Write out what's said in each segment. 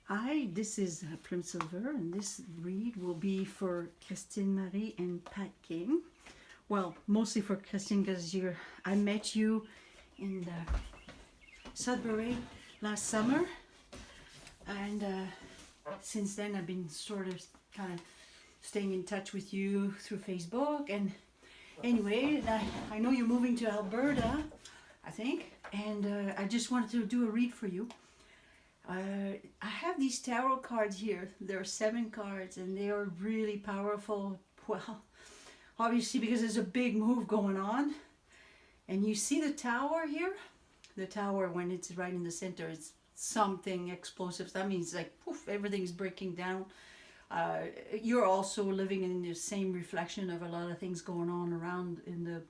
Hi, this is Plum Silver, and this read will be for Christine Marie and Pat King. Well, mostly for Christine because I met you in the Sudbury last summer, and since then I've been sort of kind of staying in touch with you through Facebook. And anyway, I know you're moving to Alberta, I think, and I just wanted to do a read for you. I have these tarot cards here. There are 7 cards, and they are really powerful. Well, obviously, because there's a big move going on. And you see the tower here? The tower, when it's right in the center, it's something explosive. That means, like, poof, everything's breaking down. You're also living in the same reflection of a lot of things going on around in the,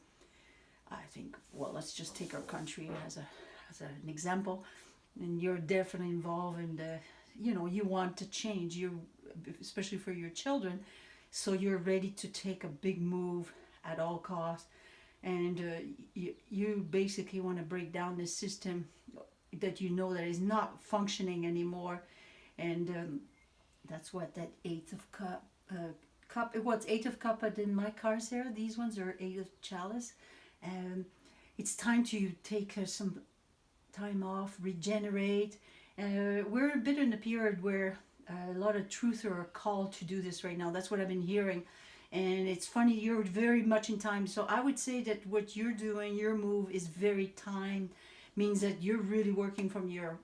I think, well, let's just take our country as an example. And you're definitely involved in the, you want to change, you, especially for your children, so you're ready to take a big move at all costs. And you basically want to break down this system that you know that is not functioning anymore. And that's what that eighth of cup, what's eight of cup in my cards there. These ones are eight of chalice. And it's time to take some time off, regenerate. We're a bit in a period where a lot of truth are called to do this right now. That's what I've been hearing. And it's funny, you're very much in time. So I would say that what you're doing, your move, is very time. Means that you're really working from your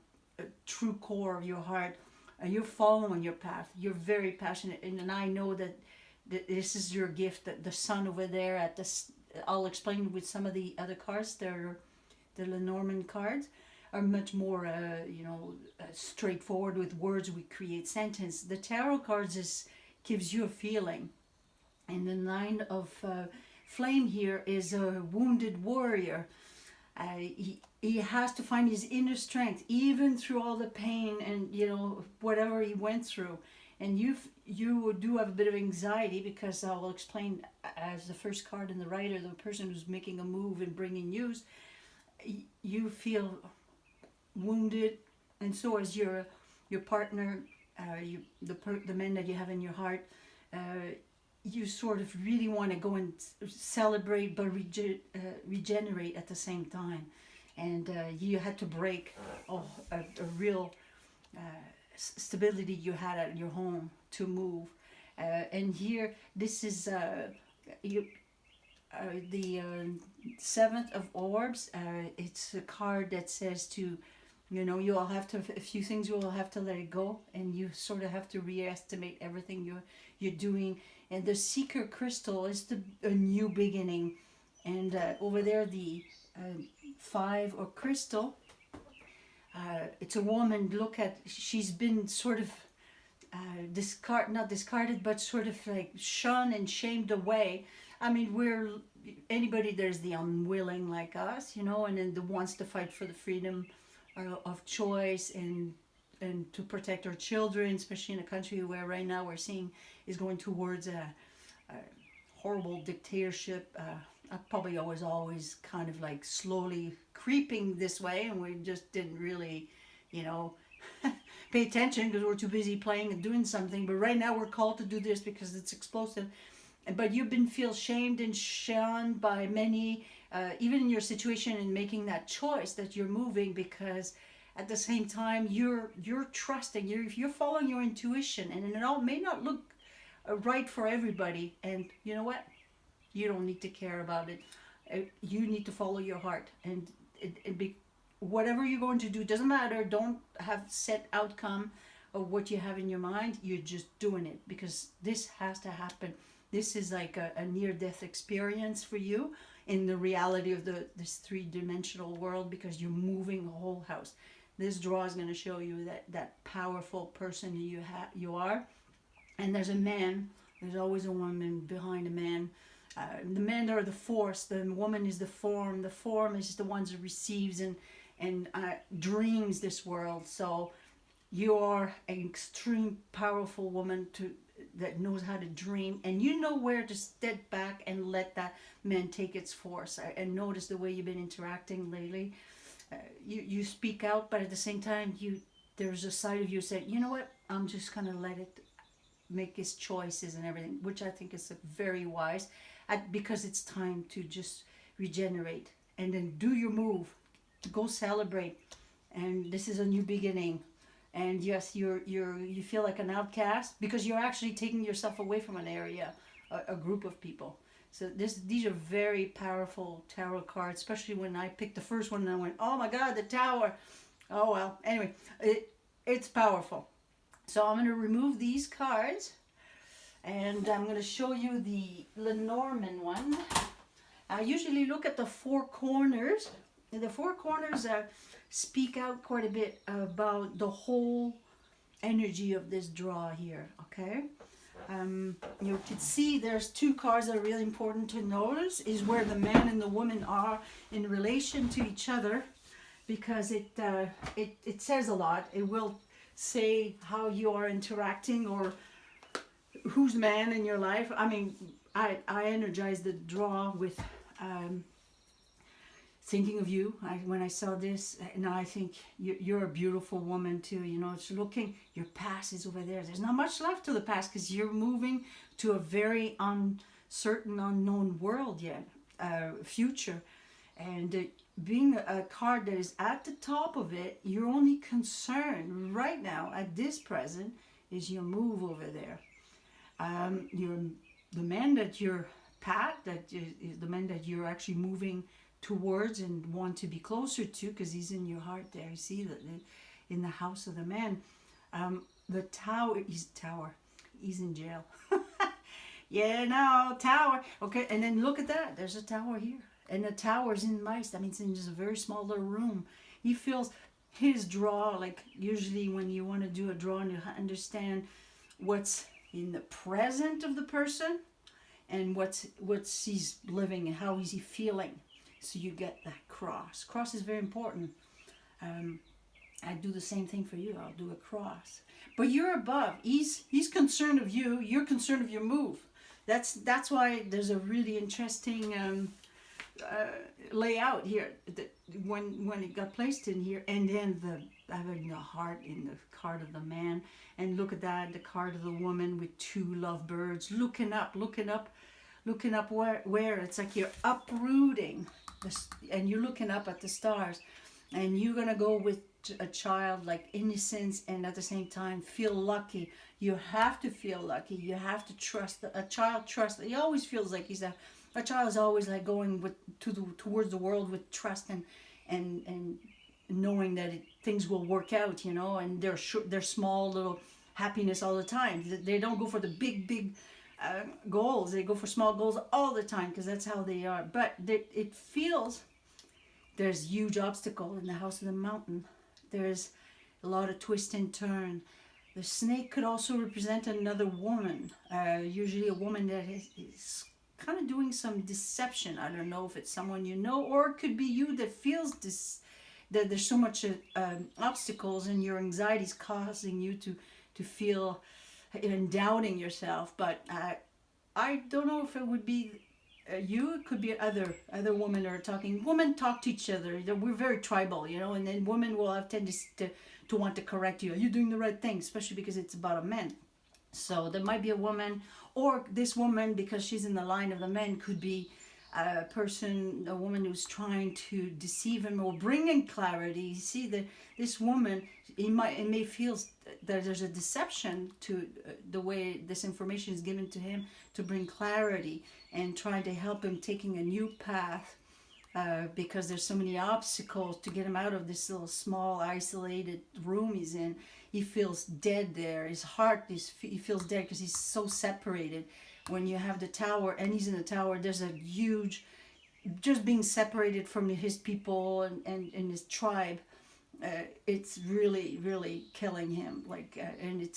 true core of your heart. You're following your path. You're very passionate. And I know that this is your gift. That the sun over there at this, I'll explain with some of the other cards. They're the Lenormand cards are much more, straightforward with words. We create sentence. The tarot cards gives you a feeling, and the 9 of flame here is a wounded warrior. He has to find his inner strength, even through all the pain and whatever he went through. And you do have a bit of anxiety because I will explain as the first card in the rider, the person who's making a move and bringing news. You feel wounded, and so is your partner, the men that you have in your heart. You sort of really want to go and celebrate, but regenerate at the same time. And you had to break a real stability you had at your home to move. And here, this is the 7th of orbs. It's a card that says to, you'll have to, a few things you will have to let it go, and you sort of have to reestimate everything you're doing. And the seeker crystal is a new beginning. And over there, the 5 or crystal, it's a woman. She's been sort of not discarded, but sort of like shunned and shamed away. I mean, there's the unwilling like us, and then the wants to fight for the freedom of choice and to protect our children, especially in a country where right now we're seeing is going towards a horrible dictatorship. I probably always kind of like slowly creeping this way, and we just didn't really, pay attention because we're too busy playing and doing something. But right now we're called to do this because it's explosive. But you've been feel shamed and shunned by many, even in your situation and making that choice that you're moving, because at the same time you're trusting, you're following your intuition, and it all may not look right for everybody. And you know what? You don't need to care about it. You need to follow your heart, and whatever you're going to do doesn't matter. Don't have set outcome of what you have in your mind. You're just doing it because this has to happen. This is like a near-death experience for you in the reality of this 3-dimensional world, because you're moving a whole house. This draw is going to show you that powerful person you are. And there's a man. There's always a woman behind a man. The men are the force. The woman is the form. The form is the ones that receives and dreams this world. So you are an extreme powerful woman that knows how to dream, and you know where to step back and let that man take its force. And notice the way you've been interacting lately. You speak out, but at the same time you there's a side of you saying, you know what, I'm just gonna let it make its choices and everything, which I think is very wise, because it's time to just regenerate and then do your move, go celebrate, and this is a new beginning. And yes, you feel like an outcast because you're actually taking yourself away from an area, a group of people. So these are very powerful tarot cards, especially when I picked the first one and I went, oh my God, the Tower. Oh well. Anyway, it's powerful. So I'm going to remove these cards, and I'm going to show you the Lenormand one. I usually look at the four corners. The four corners speak out quite a bit about the whole energy of this draw here, okay? You can see there's two cards that are really important to notice, is where the man and the woman are in relation to each other, because it says a lot. It will say how you are interacting or who's the man in your life. I mean, I energized the draw with thinking of you. When I saw this, and I think you're a beautiful woman too. You know, it's looking, your past is over there. There's not much left to the past because you're moving to a very uncertain, unknown world yet, future. And being a card that is at the top of it, your only concern right now at this present is your move over there. The man that you're that is the man that you're actually moving towards and want to be closer to, because he's in your heart there. You see that in the house of the man. The tower, he's in jail. Yeah, no, tower. Okay, and then look at that. There's a tower here. And the tower's in mice. That means in just a very small little room. He feels his draw, like usually when you want to do a draw and you understand what's in the present of the person and what's he's living and how is he feeling. So you get that cross. Cross is very important. I do the same thing for you. I'll do a cross. But you're above. He's concerned of you. You're concerned of your move. That's why there's a really interesting layout here when it got placed in here, and then having the heart in the card of the man, and look at that, the card of the woman with two lovebirds looking up where it's like you're uprooting and you're looking up at the stars, and you're gonna go with a child like innocence, and at the same time feel lucky. You have to feel lucky. You have to trust. A child trusts. He always feels like he's a child is always like going towards the world with trust and knowing that things will work out, you know, and they're small little happiness all the time. They don't go for the big goals. They go for small goals all the time because that's how they are. But it feels there's huge obstacle in the house of the mountain. There's a lot of twist and turn. The snake could also represent another woman, usually a woman that is kind of doing some deception. I don't know if it's someone you know, or it could be you that feels that there's so much obstacles and your anxiety is causing you to feel and doubting yourself. But I don't know if it would be you. It could be other women are talking. Women talk to each other. We're very tribal, you know, and then women will have tendency to want to correct you. Are you doing the right thing? Especially because it's about a man. So there might be a woman, or this woman, because she's in the line of the men, could be a woman who's trying to deceive him or bring in clarity. You see that this woman, it may feel that there's a deception to the way this information is given to him to bring clarity and try to help him taking a new path, because there's so many obstacles to get him out of this little small isolated room he's in. He feels dead there. His heart he feels dead because he's so separated. When you have the tower and he's in the tower, there's a huge, just being separated from his people and his tribe. It's really, really killing him. And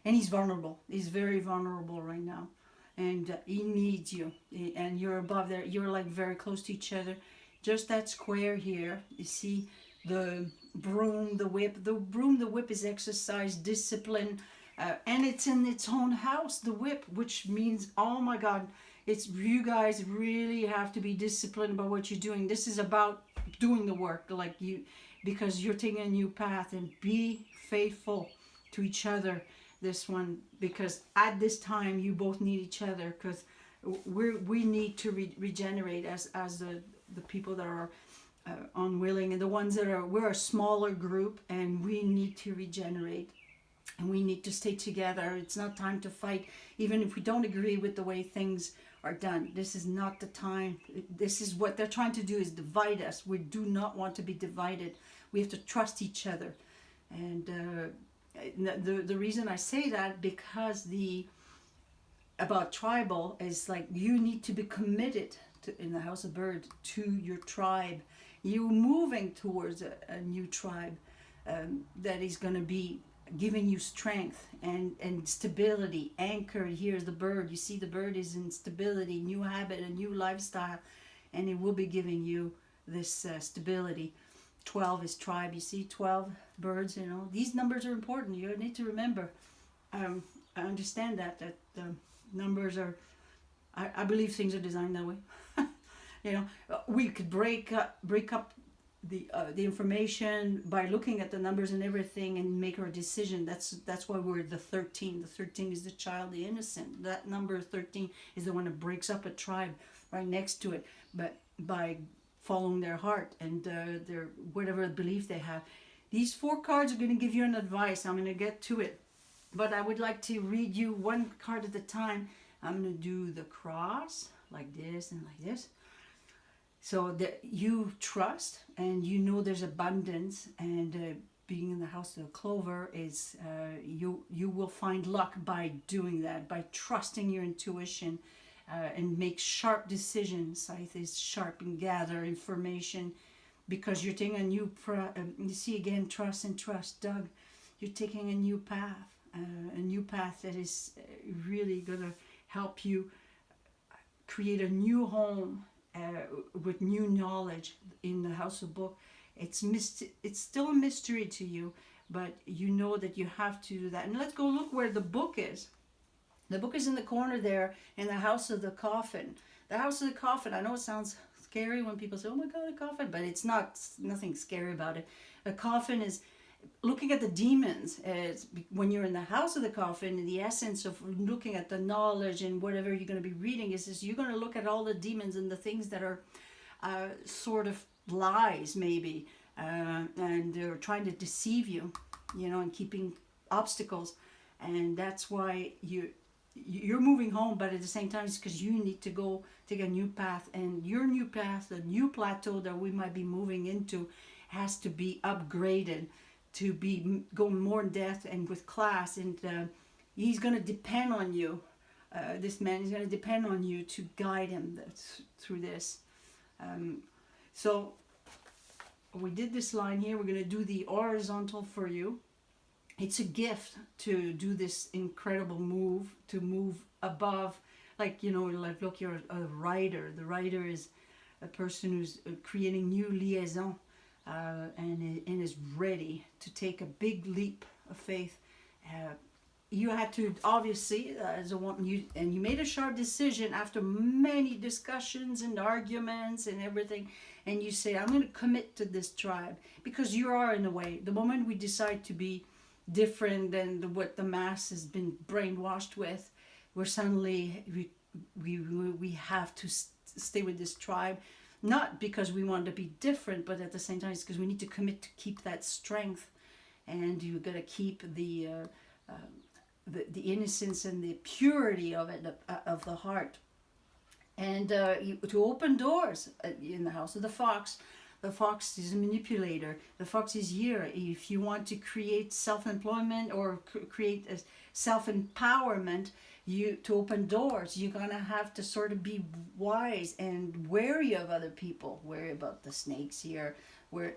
and he's vulnerable. He's very vulnerable right now, and he needs you. And you're above there. You're like very close to each other. Just that square here. You see the broom, the whip. The broom, the whip is exercise, discipline. And it's in its own house, the whip, which means, oh my God, it's you guys really have to be disciplined about what you're doing. This is about doing the work. Like because you're taking a new path, and be faithful to each other this one, because at this time you both need each other, because we need to regenerate as the people that are unwilling, and the ones that are, we're a smaller group and we need to regenerate and we need to stay together. It's not time to fight, even if we don't agree with the way things are done. This is not the time. This is what they're trying to do, is divide us. We do not want to be divided. We have to trust each other. And the reason I say that, because about tribal is like, you need to be committed to, in the House of Bird, to your tribe. You moving towards a new tribe that is going to be giving you strength and stability. Anchored, here's the bird. You see, the bird is in stability, new habit, a new lifestyle, and it will be giving you this stability. 12 is tribe. You see, 12 birds. You know, these numbers are important. You need to remember. I understand that numbers are. I believe things are designed that way. You know, we could break up the information by looking at the numbers and everything and make our decision. That's why we're the 13. The 13 is the child, the innocent. That number 13 is the one that breaks up a tribe right next to it. But by following their heart and their whatever belief they have. These 4 cards are going to give you an advice. I'm going to get to it. But I would like to read you one card at a time. I'm going to do the cross like this and like this. So that you trust and you know there's abundance, and being in the House of Clover is you will find luck by doing that, by trusting your intuition and make sharp decisions. Scythe is sharp and gather information, because you're taking a new you see again, trust and trust, Doug. You're taking a new path that is really gonna help you create a new home. With new knowledge in the House of Book. It's still a mystery to you, but you know that you have to do that. And let's go look where the book is. The book is in the corner there in the House of the Coffin. The House of the Coffin, I know it sounds scary when people say, oh my God, a coffin, but it's not, nothing scary about it. A coffin is looking at the demons. When you're in the House of the Coffin, the essence of looking at the knowledge and whatever you're going to be reading is you're going to look at all the demons and the things that are sort of lies maybe, and they're trying to deceive you, you know, and keeping obstacles. And that's why you're moving home, but at the same time it's because you need to go take a new path, and your new path, the new plateau that we might be moving into, has to be upgraded to be going more in depth and with class, and he's going to depend on you. This man is going to depend on you to guide him through this. So we did this line here. We're going to do the horizontal for you. It's a gift to do this incredible move, to move above, like, you know, like, look, you're a writer. The writer is a person who's creating new liaison. And is ready to take a big leap of faith. You had to, obviously, as a woman, you made a sharp decision after many discussions and arguments and everything, and you say, I'm going to commit to this tribe, because you are, in a way, the moment we decide to be different than what the mass has been brainwashed with, we're suddenly, we have to stay with this tribe. Not because we want to be different, but at the same time, it's because we need to commit to keep that strength, and you got to keep the innocence and the purity of it, of the heart, and to open doors in the House of the Fox. The fox is a manipulator. The fox is here. If you want to create self-employment or create a self-empowerment, to open doors, you're gonna have to sort of be wise and wary of other people, wary about the snakes here,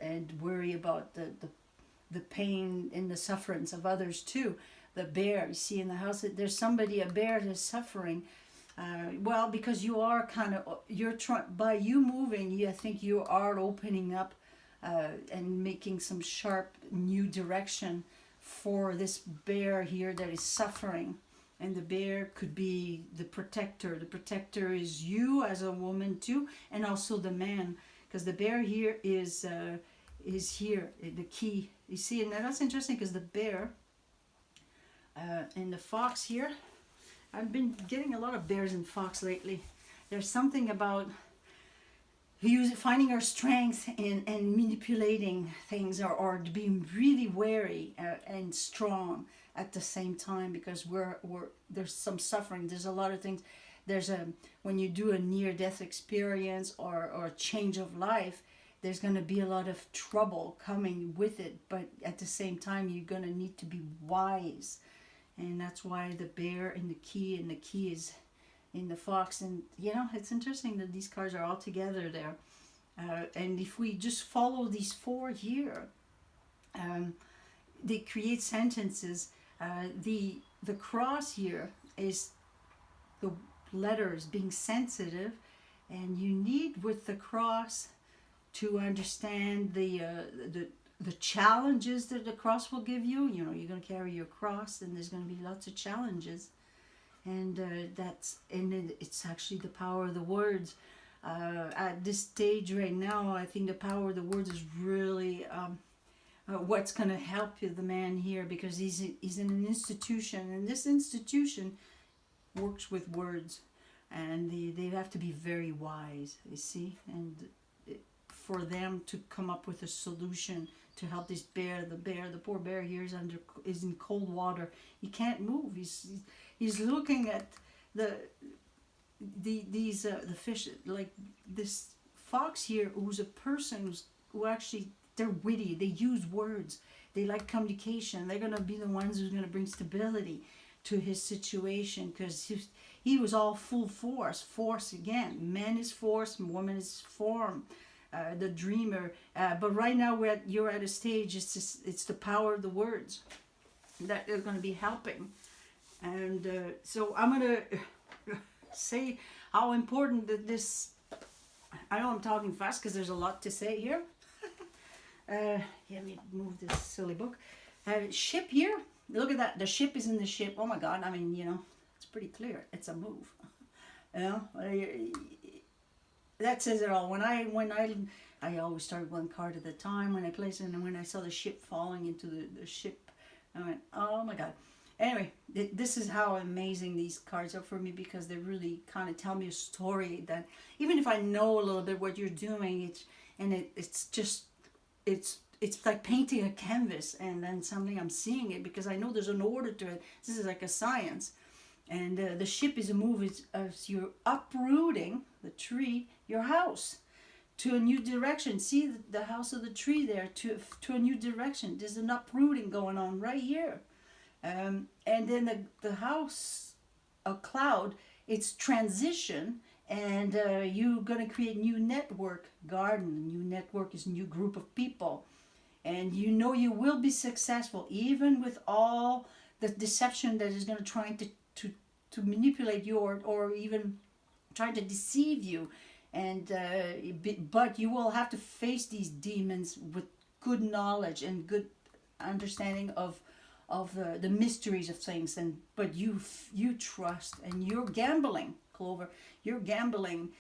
and worry about the pain and the sufferance of others too. The bear, you see in the house, there's somebody, a bear that's suffering. Well, because you are kind of, by you moving, I think you are opening up and making some sharp new direction for this bear here that is suffering. And the bear could be the protector. The protector is you as a woman too, and also the man, because the bear here is is here, the key. You see, and that's interesting because the bear and the fox here, I've been getting a lot of bears and fox lately. There's something about finding our strength and manipulating things, or being really wary and strong at the same time, because we're there's some suffering. There's a lot of things. There's a when you do a near-death experience or a change of life, there's going to be a lot of trouble coming with it, but at the same time you're going to need to be wise. And that's why the bear and the key is in the fox. And it's interesting that these cards are all together there. And if we just follow these four here, they create sentences. The cross here is the letters being sensitive, and you need with the cross to understand the challenges that the cross will give you. You're going to carry your cross, and there's going to be lots of challenges, and it's actually the power of the words. At this stage right now, I think the power of the words is really what's going to help you, the man here, because he's in an institution, and this institution works with words, and they have to be very wise, you see, and for them to come up with a solution to help this bear. The poor bear here is in cold water. He can't move. He's looking at the fish, like this fox here, who's a person who actually, they're witty. They use words. They like communication. They're gonna be the ones who's gonna bring stability to his situation, because he was all full force. Force again. Man is force. Woman is form. The dreamer, but right now you're at a stage. It's the power of the words that are going to be helping, and so I'm going to say how important that this. I know I'm talking fast because there's a lot to say here. Let me move this silly book. Ship here. Look at that. The ship is in the ship. Oh my God! I mean, it's pretty clear. It's a move. That says it all. When I always start one card at a time when I place it, and when I saw the ship falling into the ship, I went, oh my God. Anyway, this is how amazing these cards are for me, because they really kind of tell me a story that even if I know a little bit what you're doing, it's like painting a canvas, and then suddenly I'm seeing it because I know there's an order to it. This is like a science. And the ship is a move as you're uprooting the tree, your house, to a new direction. See the house of the tree there, to a new direction. There's an uprooting going on right here. And then the house, a cloud, it's transition, and you're going to create new network garden. New network is a new group of people. And you will be successful, even with all the deception that is going to try to manipulate you, or even try to deceive you, and but you will have to face these demons with good knowledge and good understanding of the mysteries of things. But you trust, and you're gambling, Clover. You're gambling.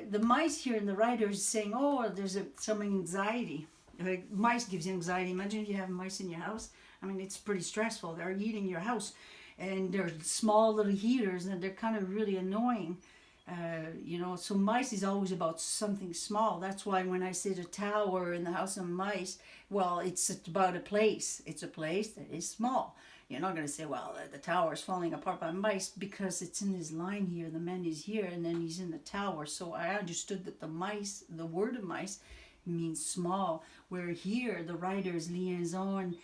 The mice here and the writer is saying, oh, there's some anxiety. Like, mice gives you anxiety. Imagine if you have mice in your house. I mean, it's pretty stressful. They're eating your house. And they're small little heaters, and they're kind of really annoying. So mice is always about something small. That's why when I say the tower in the house of mice, well, it's about a place. It's a place that is small. You're not going to say, well, the tower is falling apart by mice, because it's in his line here. The man is here, and then he's in the tower. So I understood that the word of mice means small, where here the writer's liaison,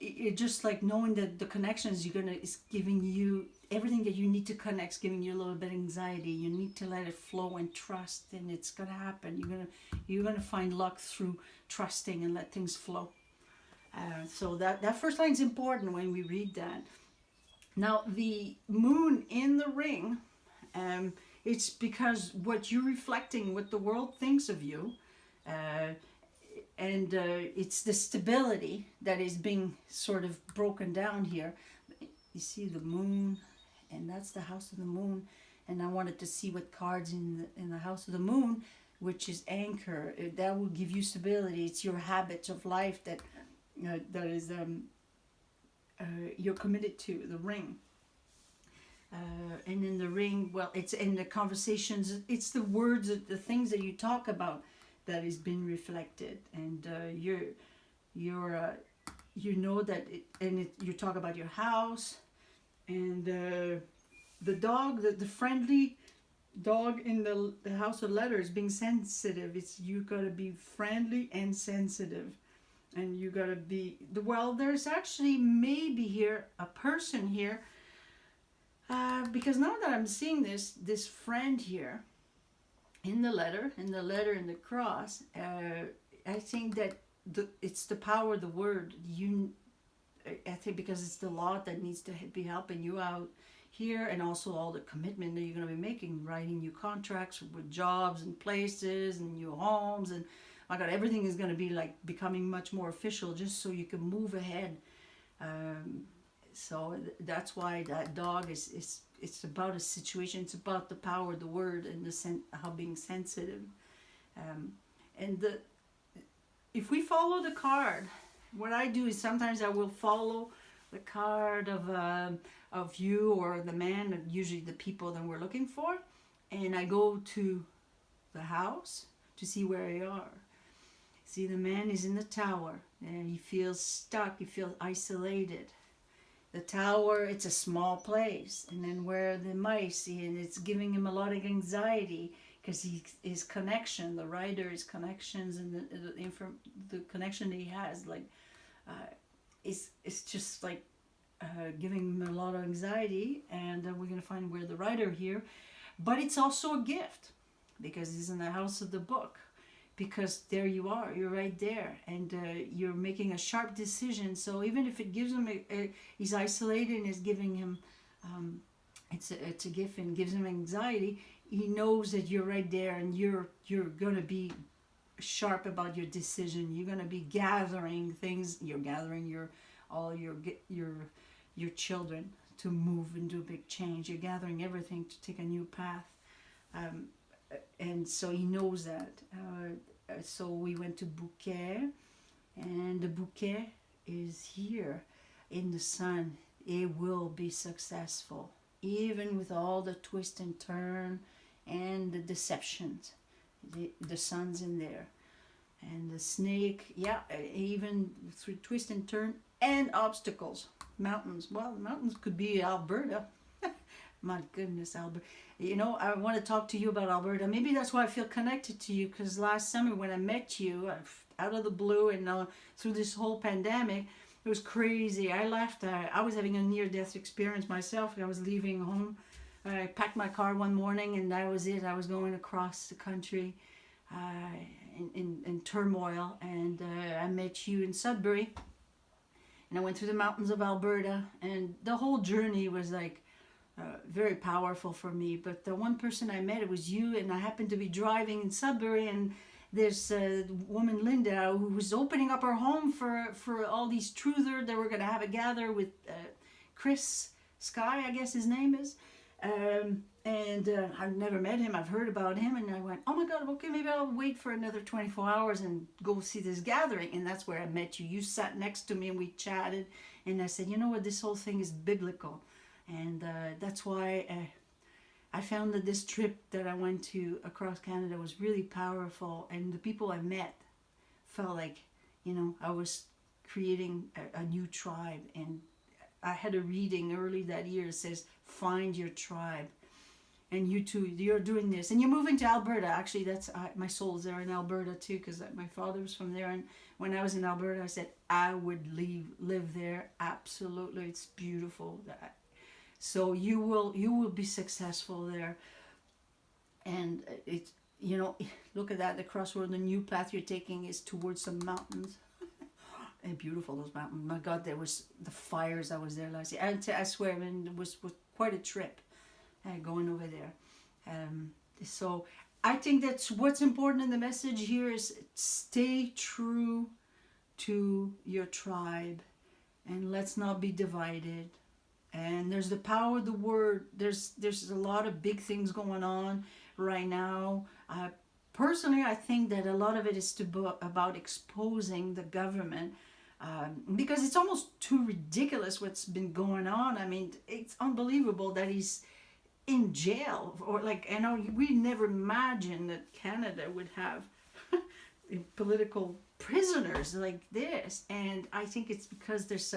it just like knowing that the connections is giving you everything that you need to connect, giving you a little bit of anxiety. You need to let it flow and trust, and it's gonna happen. You're gonna find luck through trusting and let things flow. So that first line is important when we read that. Now the moon in the ring, it's because what you're reflecting, what the world thinks of you. And it's the stability that is being sort of broken down here. You see the moon, and that's the house of the moon. And I wanted to see what cards in the house of the moon which is anchor. That will give you stability. It's your habits of life that is you're committed to. The ring. And in the ring, well, it's in the conversations, it's the words, the things that you talk about that is being reflected, and you know that you talk about your house, and the dog, the friendly dog in the house of letters being sensitive. It's you gotta be friendly and sensitive, and you gotta be well. There's actually maybe here a person here. Because now that I'm seeing this friend here in the letter in the cross, I think that it's the power of the word. I think because it's the law that needs to be helping you out here, and also all the commitment that you're going to be making, writing new contracts with jobs and places and new homes, and my God, everything is going to be like becoming much more official, just so you can move ahead. So that's why that dog is it's about a situation. It's about the power of the word and how being sensitive. And if we follow the card, what I do is sometimes I will follow the card of you or the man, usually the people that we're looking for, and I go to the house to see where they are. See, the man is in the tower and he feels stuck. He feels isolated. The tower, it's a small place, and then where the mice, and it's giving him a lot of anxiety because his connection, the writer's connections, and the connection that he has, like, it's just like giving him a lot of anxiety, and we're gonna find where the writer here, but it's also a gift because he's in the house of the book. Because there you are, you're right there, and you're making a sharp decision. So even if it gives him, he's isolated and is giving him, it's a gift and gives him anxiety. He knows that you're right there, and you're gonna be sharp about your decision. You're gonna be gathering things. You're gathering all your children to move and do a big change. You're gathering everything to take a new path. And so he knows that. So we went to Bouquet, and the Bouquet is here in the sun. It will be successful, even with all the twist and turn and the deceptions. The sun's in there, and the snake, yeah, even through twist and turn and obstacles, mountains. Well, mountains could be Alberta. My goodness, Alberta. You know, I want to talk to you about Alberta. Maybe that's why I feel connected to you, because last summer when I met you, out of the blue, and through this whole pandemic, it was crazy. I left. I was having a near-death experience myself. I was leaving home. I packed my car one morning, and that was it. I was going across the country in turmoil, and I met you in Sudbury, and I went through the mountains of Alberta, and the whole journey was like, very powerful for me. But the one person I met, it was you, and I happened to be driving in Sudbury, and this woman Linda, who was opening up her home for all these truthers that were going to have a gather with Chris Sky, I guess his name is, and I've never met him. I've heard about him, and I went, oh my God, okay, maybe I'll wait for another 24 hours and go see this gathering. And that's where I met you. You sat next to me and we chatted, and I said, you know what, this whole thing is biblical. And that's why I found that this trip that I went to across Canada was really powerful. And the people I met felt like, you know, I was creating a new tribe. And I had a reading early that year that says, find your tribe. And you too, you're doing this. And you're moving to Alberta. Actually, that's my soul's there in Alberta too, because my father was from there. And when I was in Alberta, I said, I would live there. Absolutely. It's beautiful. So you will be successful there, and it's, you know, look at that, the crossroad, the new path you're taking is towards some mountains. And beautiful, those mountains. My God, there was the fires. I was there last year. I swear, I mean, it was quite a trip going over there. So I think that's what's important in the message here is stay true to your tribe, and let's not be divided. And there's the power of the word. There's a lot of big things going on right now. personally, I think that a lot of it is about exposing the government, because it's almost too ridiculous what's been going on. I mean, it's unbelievable that he's in jail, or like, I know we never imagined that Canada would have political prisoners like this, and I think it's because there's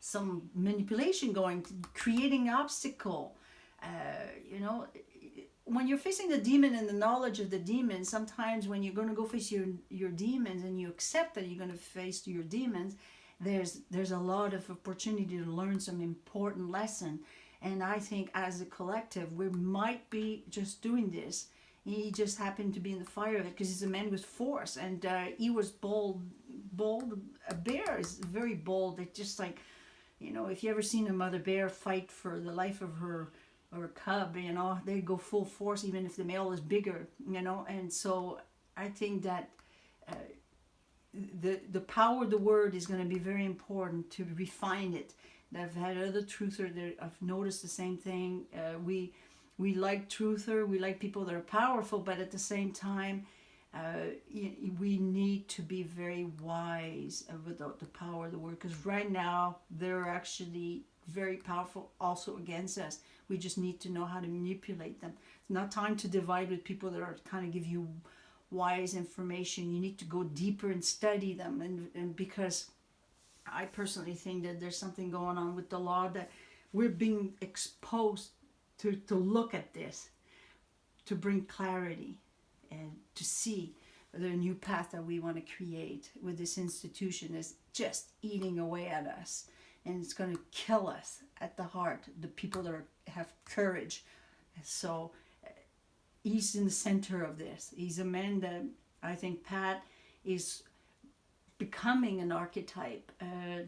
some manipulation going, creating obstacle. You know, when you're facing the demon and the knowledge of the demon, sometimes when you're going to go face your demons and you accept that you're going to face your demons, there's a lot of opportunity to learn some important lesson. And I think as a collective, we might be just doing this. He just happened to be in the fire of it because he's a man with force, and he was bold. A bear is very bold. It's just like, you know, if you ever seen a mother bear fight for the life of her cub, you know, they go full force even if the male is bigger, you know. And so I think that the power of the word is going to be very important to refine it. I've had other truther that I've noticed the same thing. We like truther, we like people that are powerful, but at the same time, we need to be very wise about the power of the word, because right now they're actually very powerful also against us. We just need to know how to manipulate them. It's not time to divide with people that are kind of give you wise information. You need to go deeper and study them, and because I personally think that there's something going on with the law, that we're being exposed to look at this, to bring clarity and to see the new path that we want to create with this institution is just eating away at us, and it's going to kill us at the heart, the people that have courage. So he's in the center of this. He's a man that I think Pat is becoming an archetype,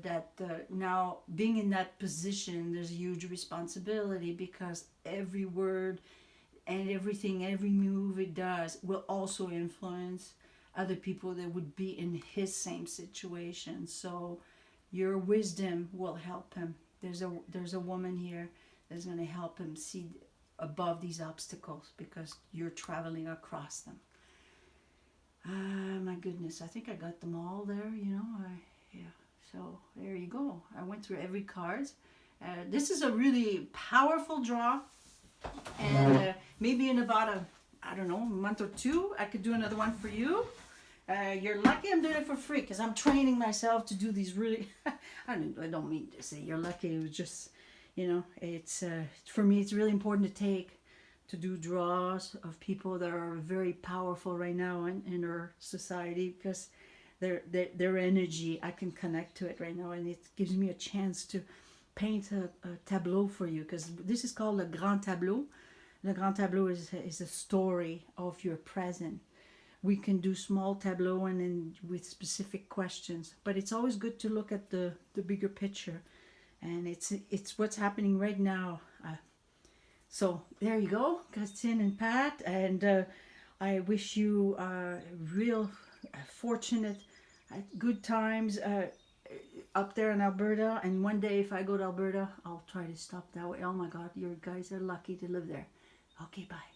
that now being in that position, there's a huge responsibility, because every word and everything, every move it does will also influence other people that would be in his same situation. So your wisdom will help him. There's a woman here that's going to help him see above these obstacles, because you're traveling across them. My goodness, I think I got them all there, you know. Yeah, so there you go. I went through every card. This is a really powerful draw, and maybe in about a month or two, I could do another one for you. You're lucky I'm doing it for free, because I'm training myself to do these really, I don't mean to say you're lucky. It was just, you know, it's, for me, it's really important to do draws of people that are very powerful right now in our society, because their energy, I can connect to it right now, and it gives me a chance to paint a tableau for you, because this is called Le Grand Tableau. Le Grand Tableau is a story of your present. We can do small tableau and then with specific questions, but it's always good to look at the bigger picture, and it's what's happening right now. So there you go, Christine and Pat, and I wish you real fortunate, good times up there in Alberta. And one day, if I go to Alberta, I'll try to stop that way. Oh my God, you guys are lucky to live there. Okay, bye.